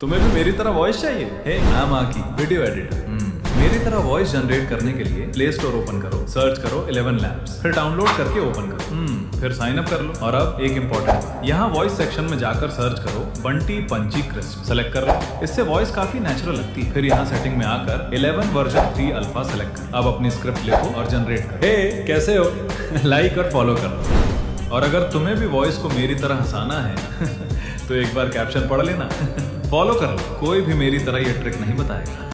तुम्हें भी मेरी तरह वॉइस चाहिए? हे नाम की वीडियो एडिटर। मेरी तरह वॉइस जनरेट करने के लिए प्ले स्टोर ओपन करो, सर्च करो 11 लैब्स, फिर डाउनलोड करके ओपन करो, फिर साइन अप कर लो। और अब एक इम्पोर्टेंट, यहाँ वॉइस सेक्शन में जाकर सर्च करो बंटी पंची क्रिस्प, सेलेक्ट कर लो। इससे वॉइस काफी नेचुरल लगती है। फिर यहाँ सेटिंग में आकर 11 वर्जन 3 अल्फा सेलेक्ट कर। अब अपनी स्क्रिप्ट लिखो और जनरेट करो। हे कैसे हो? लाइक और फॉलो करो। और अगर तुम्हें भी वॉइस को मेरी तरह हंसाना है तो एक बार कैप्शन पढ़ लेना। फॉलो कर लो, कोई भी मेरी तरह ये ट्रिक नहीं बताएगा।